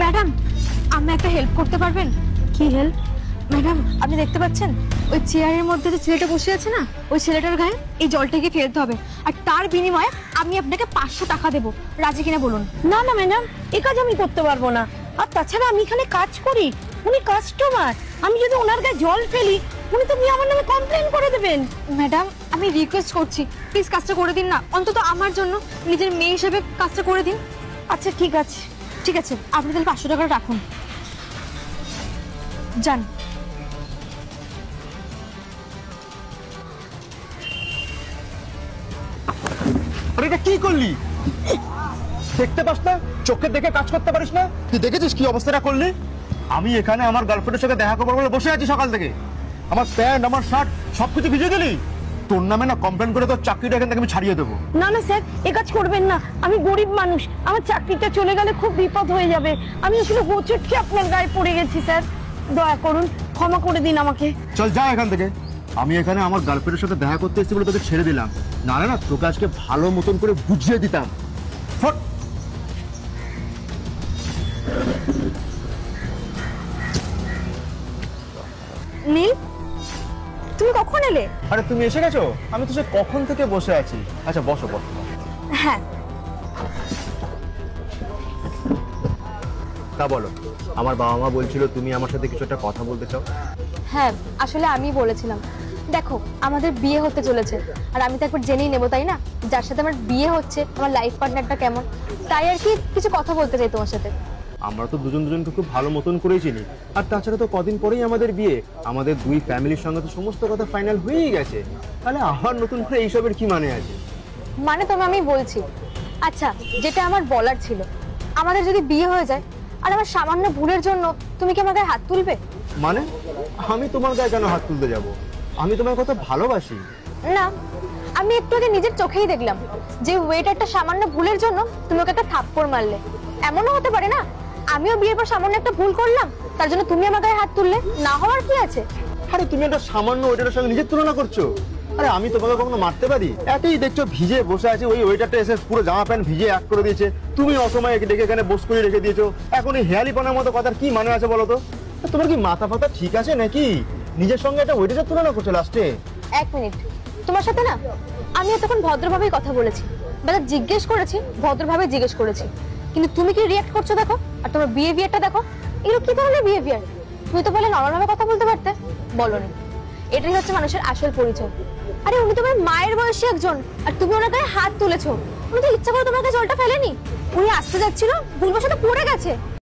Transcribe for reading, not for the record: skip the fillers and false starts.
Madam, আপনি একটা help করতে পারবেন? কি হেল্প? ম্যাডাম, আপনি দেখতে পাচ্ছেন ওই চেয়ারের মধ্যে যে ছেলেটা বসে আছে না, ওই ছেলেটার গায়ে এই জলটাকে ফেলতে হবে, আর তার বিনিময়ে আমি আপনাকে 500 টাকা দেবো। রাজি কিনা বলুন? না না ম্যাডাম, এই কাজ আমি করতে পারবো না। আর তাছাড়া আমি এখানে কাজ করি, উনি কাস্টমার। আমি যদি ওনার গায়ে জল ফেলি, উনি তো আমার নামে কমপ্লেন করে দেবেন। ম্যাডাম, আমি রিকোয়েস্ট করছি, প্লিজ কাজটা করে দিন না, অন্তত আমার জন্য, নিজের মেয়ে হিসেবে কাজটা করে দিন। আচ্ছা ঠিক আছে। ঠিক আছে, আপনি তাহলে 500 টাকা রাখুন, যান। আরে এটা কি করলি? দেখতে পাস না? চোখে দেখে কাজ করতে পারিস না? তুই দেখেছিস কি অবস্থাটা করলি? আমি এখানে আমার গার্লফ্রেন্ডের সাথে দেখা করবো বলে বসে আছি সকাল থেকে, আমার প্যান্ট আমার শার্ট সবকিছু ভিজে দিলি। তোর নামে না কমপ্লেন করে তোর চাকরিটা এখান থেকে আমি ছাড়িয়ে দেবো। না না স্যার, এ কাজ করবেন না। আমি গরিব মানুষ, আমার চাকরিটা চলে গেলে খুব বিপদ হয়ে যাবে। আমি আসলে হোঁচটকে আপনার গায়ে পড়ে গেছি স্যার, দয়া করুন ক্ষমা করে দিন আমাকে। চল যা এখান থেকে। আমি এখানে আমার গার্লফ্রেন্ডের সাথে দেখা করতে এসেছি বলে তোকে ছেড়ে দিলাম, নাহলে না তোকে আজকে ভালো মতন করে বুঝিয়ে দিতাম। ফট। নীল, তুমি কখন এলে? আরে তুমি এসে গেছো? আমি তো সে কখন থেকে বসে আছি। আচ্ছা বসো বসো। হ্যাঁ, তা বলো, আমার বাবা মা বলছিল তুমি আমার সাথে কিছু একটা কথা বলতে চাও। হ্যাঁ, আসলে আমি বলেছিলাম, দেখো আমাদের বিয়ে হতে চলেছে, আর আমি তো একবার জেনেই নেবো তাই না, যার সাথে আমার বিয়ে হচ্ছে আমার লাইফ পার্টনারটা কেমন। তাই আর কি কিছু কথা বলতে চাই তোমার সাথে। আমরা তো দুজন দুজনকে খুব ভালো মতন করেই চিনি, আর তাছাড়া তো কদিন পরেই আমাদের বিয়ে, আমাদের দুই ফ্যামিলির সঙ্গে তো সমস্ত কথা ফাইনাল হয়েই গেছে, তাহলে আবার নতুন করে এইসবের কি মানে আছে? মানে তোমায় আমি বলছি, আচ্ছা যেটা আমার বলার ছিল, আমাদের যদি বিয়ে হয়ে যায় আর আমার সামান্য ভুলের জন্য তুমি কি আমার গায়ে হাত তুলবে? মানে আমি তোমার গায়ে কেন হাত তুলতে যাব? আমি তোমার কথা ভালোবাসি। না, আমি একটু আগে নিজের চোখেই দেখলাম যে ওয়েটারটা সামান্য ভুলের জন্য তুমি ওকে একটা থাপ্পড় মারলে। এমনও হতে পারে না আমিও বিয়ের পর সামান্য একটা ভুল করলাম, তার জন্য তুমি আমার গায়ে হাত তুললে, না হওয়ার কি আছে? আরে তুমি একটা সামান্য ওয়েটারের সঙ্গে নিজের তুলনা করছো। আরে আমি তোমাকে কখনো মারতে পারি? এতই দেখছো ভিজে বসে আছে, ওই ওয়েটারটা এসে পুরো জামা প্যান্ট ভিজে এক করে দিয়েছে, তুমি অসময়ে ডেকে এখানে বস করে রেখে দিয়েছো। এখন এই হেয়ালিপনার মতো কথার কি মানে আছে বলো তো? তোমার কি মাথা ফাতা ঠিক আছে নাকি? নিজের সঙ্গে একটা ওয়েটারের তুলনা করছো লাস্টে। এক মিনিট, তোমার সাথে না আমি এতক্ষণ ভদ্রভাবেই কথা বলেছি, বা জিজ্ঞেস করেছি ভদ্রভাবে জিজ্ঞেস করেছি, কিন্তু তুমি কি রিঅ্যাক্ট করছো দেখো, আর তোমার বিহেভিয়ারটা দেখো, এগুলো কি ধরনের বিহেভিয়ার? তুমি তো বলে নরমাল ভাবে কথা বলতে পারতে, বলোনি। এটাই হচ্ছে মানুষের আসল পরিচয়। আরে উনি তোমার মায়ের বয়সী একজন, আর তুমি ওনার গায়ে হাত তুলেছো। উনি তো ইচ্ছা করে তোমার গায়ে জলটা ফেলেনি, উনি আসতে যাচ্ছিল ভুলবশত পড়ে গেছে,